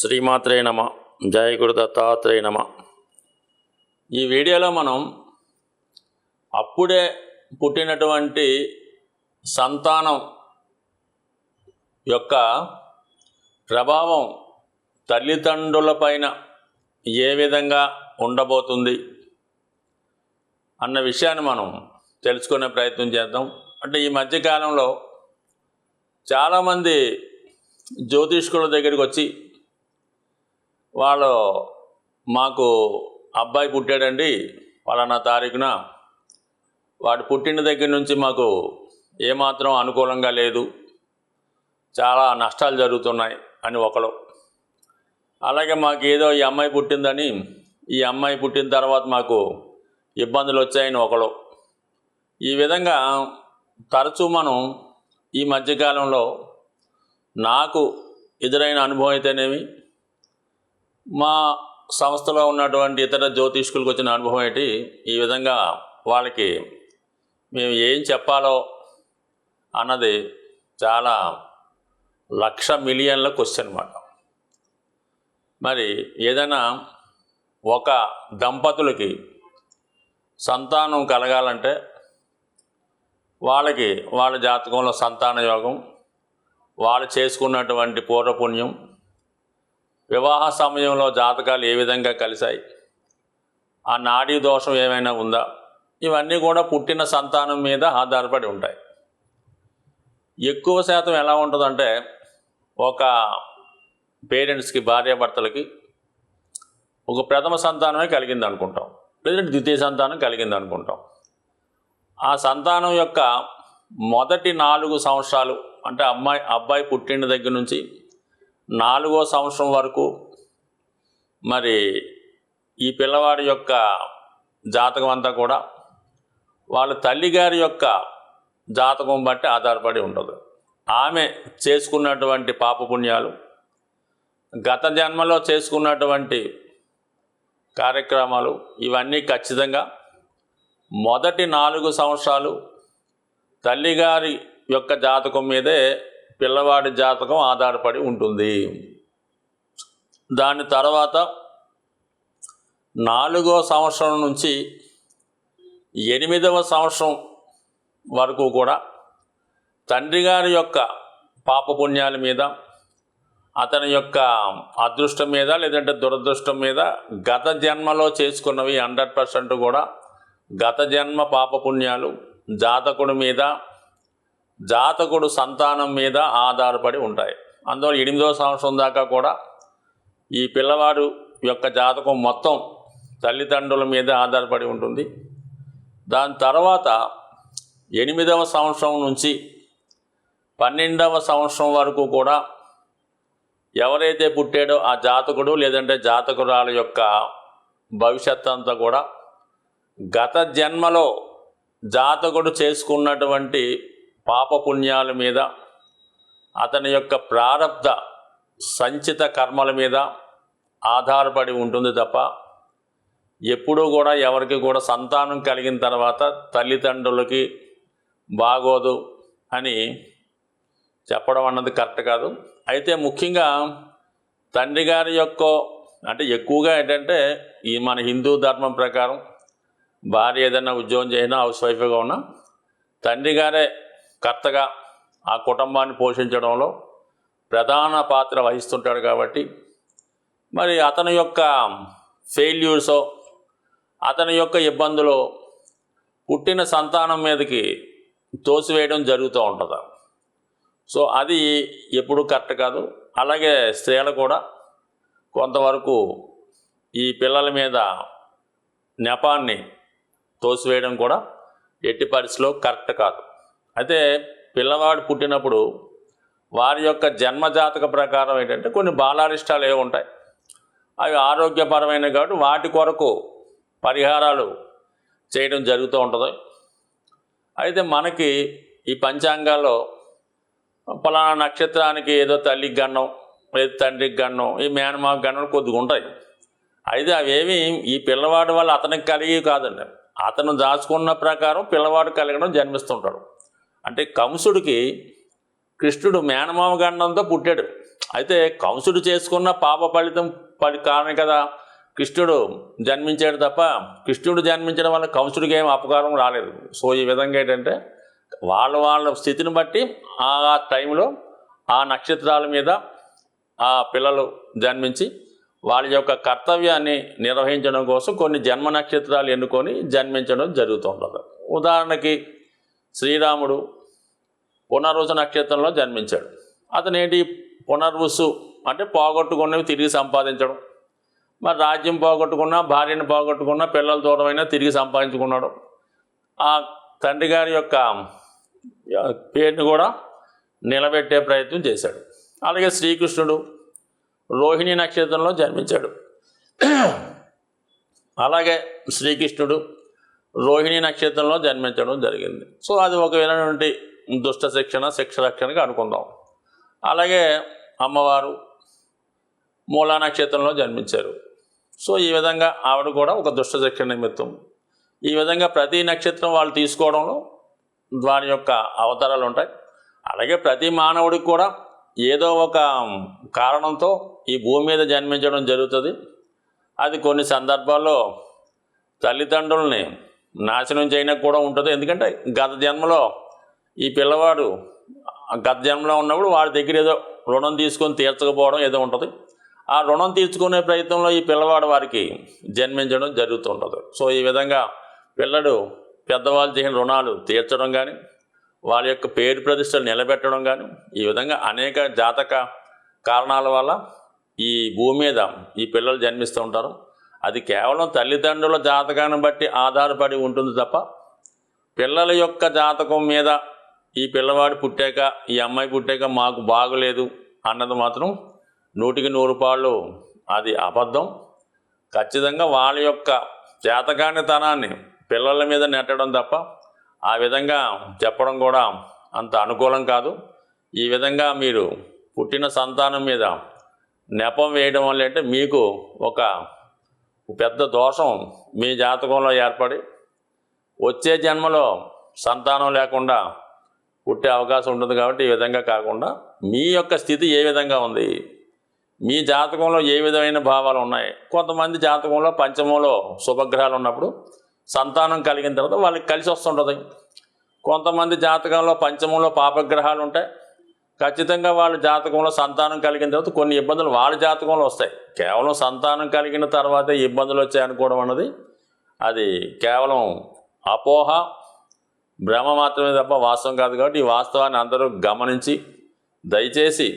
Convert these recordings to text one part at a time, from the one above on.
శ్రీమాత్రే నమ. జయ గురు దత్తాత్రేయ నమ. ఈ వీడియోలో మనం అప్పుడే పుట్టినటువంటి సంతానం యొక్క ప్రభావం తల్లిదండ్రులపైన ఏ విధంగా ఉండబోతుంది అన్న విషయాన్ని మనం తెలుసుకునే ప్రయత్నం చేద్దాం. అంటే ఈ మధ్యకాలంలో చాలామంది జ్యోతిష్కుల దగ్గరికి వచ్చి వాళ్ళు మాకు అబ్బాయి పుట్టాడండి పలానా తారీఖున, వాడు పుట్టిన దగ్గర నుంచి మాకు ఏమాత్రం అనుకూలంగా లేదు, చాలా నష్టాలు జరుగుతున్నాయి అని ఒకరు, అలాగే మాకు ఏదో ఈ అమ్మాయి పుట్టిందని, ఈ అమ్మాయి పుట్టిన తర్వాత మాకు ఇబ్బందులు వచ్చాయని ఒకరు. ఈ విధంగా తరచూ మనం ఈ మధ్యకాలంలో నాకు ఎదురైన అనుభవం అయితేనేమి, మా సంస్థలో ఉన్నటువంటి ఇతర జ్యోతిష్కులకు వచ్చిన అనుభవం ఏంటి, ఈ విధంగా వాళ్ళకి మేము ఏం చెప్పాలో అన్నది చాలా లక్ష మిలియన్ల క్వశ్చన్ అన్నమాట. మరి ఏదైనా ఒక దంపతులకి సంతానం కలగాలంటే వాళ్ళకి వాళ్ళ జాతకంలో సంతాన యోగం, వాళ్ళు చేసుకున్నటువంటి పూర్వపుణ్యం, వివాహ సమయంలో జాతకాలు ఏ విధంగా కలిశాయి, ఆ నాడీ దోషం ఏమైనా ఉందా, ఇవన్నీ కూడా పుట్టిన సంతానం మీద ఆధారపడి ఉంటాయి. ఎక్కువ శాతం ఎలా ఉంటుందంటే, ఒక పేరెంట్స్కి, భార్యాభర్తలకి ఒక ప్రథమ సంతానమే కలిగింది అనుకుంటాం, లేదంటే ద్వితీయ సంతానం కలిగింది అనుకుంటాం. ఆ సంతానం యొక్క మొదటి 4 సంవత్సరాలు, అంటే అబ్బాయి పుట్టిన దగ్గర నుంచి 4వ సంవత్సరం వరకు మరి ఈ పిల్లవాడి యొక్క జాతకం అంతా కూడా వాళ్ళ తల్లిగారి యొక్క జాతకం బట్టి ఆధారపడి ఉంటుంది. ఆమె చేసుకున్నటువంటి పాపపుణ్యాలు, గత జన్మలో చేసుకున్నటువంటి కార్యక్రమాలు, ఇవన్నీ ఖచ్చితంగా మొదటి 4 సంవత్సరాలు తల్లిగారి యొక్క జాతకం మీదే పిల్లవాడి జాతకం ఆధారపడి ఉంటుంది. దాని తర్వాత 4వ సంవత్సరం నుంచి 8వ సంవత్సరం వరకు కూడా తండ్రి గారి యొక్క పాపపుణ్యాల మీద, అతని యొక్క అదృష్టం మీద లేదంటే దురదృష్టం మీద, గత జన్మలో చేసుకున్నవి 100% కూడా గత జన్మ పాపపుణ్యాలు జాతకుడి మీద, జాతకుడు సంతానం మీద ఆధారపడి ఉంటాయి. అందువల్ల 8వ సంవత్సరం దాకా కూడా ఈ పిల్లవాడు యొక్క జాతకం మొత్తం తల్లిదండ్రుల మీద ఆధారపడి ఉంటుంది. దాని తర్వాత 8వ సంవత్సరం నుంచి 12వ సంవత్సరం వరకు కూడా ఎవరైతే పుట్టాడో ఆ జాతకుడు లేదంటే జాతకురాల యొక్క భవిష్యత్తు అంతా కూడా గత జన్మలో జాతకుడు చేసుకున్నటువంటి పాపపుణ్యాల మీద, అతని యొక్క ప్రారబ్ధ సంచిత కర్మల మీద ఆధారపడి ఉంటుంది తప్ప ఎప్పుడూ కూడా ఎవరికి కూడా సంతానం కలిగిన తర్వాత తల్లిదండ్రులకి బాగోదు అని చెప్పడం అన్నది కరెక్ట్ కాదు. అయితే ముఖ్యంగా తండ్రి గారి యొక్క, అంటే ఎక్కువగా ఏంటంటే ఈ మన హిందూ ధర్మం ప్రకారం భార్య ఏదైనా ఉద్యోగం చేసినా, హౌస్ వైఫ్గా ఉన్నా తండ్రి గారే కర్తగా ఆ కుటుంబాన్ని పోషించడంలో ప్రధాన పాత్ర వహిస్తుంటాడు. కాబట్టి మరి అతని యొక్క ఫెయిల్యూర్సో, అతని యొక్క ఇబ్బందులు పుట్టిన సంతానం మీదకి తోసివేయడం జరుగుతూ ఉంటుంది. సో అది ఎప్పుడు కరెక్ట్ కాదు. అలాగే స్త్రీలు కూడా కొంతవరకు ఈ పిల్లల మీద నెపాన్ని తోసివేయడం కూడా ఎట్టి పరిస్థితిలో కరెక్ట్ కాదు. అయితే పిల్లవాడు పుట్టినప్పుడు వారి యొక్క జన్మజాతక ప్రకారం ఏంటంటే కొన్ని బాలారిష్టాలు ఏవి ఉంటాయి, అవి ఆరోగ్యపరమైనవి కాబట్టి వాటి కొరకు పరిహారాలు చేయడం జరుగుతూ ఉంటుంది. అయితే మనకి ఈ పంచాంగాల్లో పలానా నక్షత్రానికి ఏదో తల్లికి గండం, లేదా తండ్రికి గండం, ఈ మేనమాకు గండం కొద్దిగా ఉంటాయి. అయితే అవేమి ఈ పిల్లవాడి వల్ల అతనికి కలిగి కాదండి, అతను దాచుకున్న ప్రకారం పిల్లవాడు కలగడం జన్మిస్తుంటాడు. అంటే కంసుడికి కృష్ణుడు మేనమామ గండంతో పుట్టాడు. అయితే కంసుడు చేసుకున్న పాప ఫలితం కారణం కదా కృష్ణుడు జన్మించాడు తప్ప కృష్ణుడు జన్మించడం వల్ల కంసుడికి ఏం అపకారం రాలేదు. సో ఈ విధంగా ఏంటంటే వాళ్ళ స్థితిని బట్టి ఆ టైంలో ఆ నక్షత్రాల మీద ఆ పిల్లలు జన్మించి వాళ్ళ యొక్క కర్తవ్యాన్ని నిర్వహించడం కోసం కొన్ని జన్మ నక్షత్రాలు ఎన్నుకొని జన్మించడం జరుగుతుంటుంది. ఉదాహరణకి శ్రీరాముడు పునర్వసు నక్షత్రంలో జన్మించాడు. అతనేంటి పునర్వసు అంటే పోగొట్టుకున్నవి తిరిగి సంపాదించడం. మరి రాజ్యం పోగొట్టుకున్నా, భార్యను పోగొట్టుకున్నా, పిల్లల దూరమైనా తిరిగి సంపాదించుకున్నాడు. ఆ తండ్రి గారి యొక్క పేరుని కూడా నిలబెట్టే ప్రయత్నం చేశాడు. అలాగే శ్రీకృష్ణుడు రోహిణి నక్షత్రంలో జన్మించాడు. అలాగే శ్రీకృష్ణుడు రోహిణి నక్షత్రంలో జన్మించడం జరిగింది. సో అది ఒక విధమైనటువంటి దుష్ట శిక్ష రక్షణగా అనుకుందాం. అలాగే అమ్మవారు మూలా నక్షత్రంలో జన్మించారు. సో ఈ విధంగా ఆవిడ కూడా ఒక దుష్ట శిక్షణ నిమిత్తం. ఈ విధంగా ప్రతి నక్షత్రం వాళ్ళు తీసుకోవడంలో దాని యొక్క అవతారాలు ఉంటాయి. అలాగే ప్రతి మానవుడికి కూడా ఏదో ఒక కారణంతో ఈ భూమి మీద జన్మించడం జరుగుతుంది. అది కొన్ని సందర్భాల్లో తల్లిదండ్రుల్ని నాశనం చేయడానికి కూడా ఉంటుంది. ఎందుకంటే గత జన్మలో ఈ పిల్లవాడు గత జన్మలో ఉన్నప్పుడు వాడి దగ్గర ఏదో రుణం తీసుకొని తీర్చకపోవడం ఏదో ఉంటుంది. ఆ రుణం తీర్చుకునే ప్రయత్నంలో ఈ పిల్లవాడు వారికి జన్మించడం జరుగుతుంటుంది. సో ఈ విధంగా పిల్లడు పెద్దవాళ్ళు చేసిన రుణాలు తీర్చడం కానీ, వాళ్ళ యొక్క పేరు ప్రతిష్టలు నిలబెట్టడం కానీ, ఈ విధంగా అనేక జాతక కారణాల వల్ల ఈ భూమి మీద ఈ పిల్లలు జన్మిస్తూ ఉంటారు. అది కేవలం తల్లిదండ్రుల జాతకాన్ని బట్టి ఆధారపడి ఉంటుంది తప్ప పిల్లల యొక్క జాతకం మీద ఈ పిల్లవాడు పుట్టాక, ఈ అమ్మాయి పుట్టాక మాకు బాగలేదు అన్నది మాత్రం 100కి 100 పాళ్ళు అది అబద్ధం. ఖచ్చితంగా వాళ్ళ యొక్క జాతకానితనాన్ని పిల్లల మీద నెట్టడం తప్ప ఆ విధంగా చెప్పడం కూడా అంత అనుకూలం కాదు. ఈ విధంగా మీరు పుట్టిన సంతానం మీద నెపం వేయడం వల్ల అంటే మీకు ఒక పెద్ద దోషం మీ జాతకంలో ఏర్పడి వచ్చే జన్మలో సంతానం లేకుండా పుట్టే అవకాశం ఉంటుంది. కాబట్టి ఈ విధంగా కాకుండా మీ యొక్క స్థితి ఏ విధంగా ఉంది, మీ జాతకంలో ఏ విధమైన భావాలు ఉన్నాయి. కొంతమంది జాతకంలో పంచమంలో శుభగ్రహాలు ఉన్నప్పుడు సంతానం కలిగిన తర్వాత వాళ్ళకి కలిసి వస్తుంటుంది. కొంతమంది జాతకంలో పంచమంలో పాపగ్రహాలు ఉంటాయి. ఖచ్చితంగా వాళ్ళ జాతకంలో సంతానం కలిగిన తర్వాత కొన్ని ఇబ్బందులు వాళ్ళ జాతకంలో వస్తాయి. కేవలం సంతానం కలిగిన తర్వాతే ఇబ్బందులు వచ్చాయి అనుకోవడం అన్నది అది కేవలం అపోహ, భ్రమ మాత్రమే తప్ప వాస్తవం కాదు. కాబట్టి ఈ వాస్తవాన్ని అందరూ గమనించి దయచేసి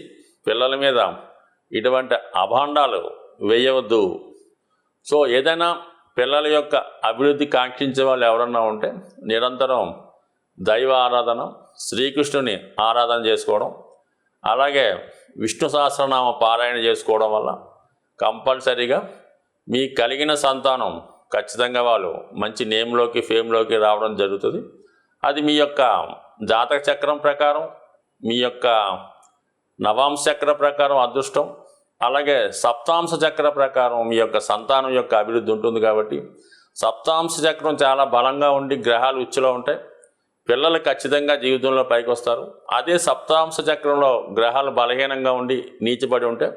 పిల్లల మీద ఇటువంటి అభాండాలు వేయవద్దు. సో ఏదైనా పిల్లల యొక్క అభివృద్ధి కాంక్షించే వాళ్ళు ఎవరన్నా ఉంటే నిరంతరం దైవ ఆరాధన, శ్రీకృష్ణుని ఆరాధన చేసుకోవడం, అలాగే విష్ణు సహస్రనామ పారాయణ చేసుకోవడం వల్ల కంపల్సరీగా మీ కలిగిన సంతానం ఖచ్చితంగా వాళ్ళు మంచి నేమ్లోకి, ఫేమ్లోకి రావడం జరుగుతుంది. అది మీ యొక్క జాతక చక్రం ప్రకారం, మీ యొక్క నవాంశ చక్ర ప్రకారం అదృష్టం, అలాగే సప్తాంశ చక్ర ప్రకారం మీ యొక్క సంతానం యొక్క అభివృద్ధి ఉంటుంది. కాబట్టి సప్తాంశ చక్రం చాలా బలంగా ఉండి గ్రహాలు ఉచ్చులో ఉంటాయి, పిల్లలు ఖచ్చితంగా జీవితంలో పైకి వస్తారు. అదే సప్తాంశ చక్రంలో గ్రహాలు బలహీనంగా ఉండి నీచబడి ఉంటే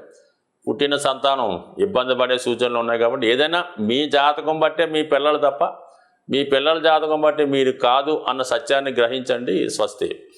పుట్టిన సంతానం ఇబ్బంది పడే సూచనలు ఉన్నాయి. కాబట్టి ఏదైనా మీ జాతకం బట్టే మీ పిల్లలు తప్ప మీ పిల్లల జాతకం బట్టి మీరు కాదు అన్న సత్యాన్ని గ్రహించండి. స్వస్తి.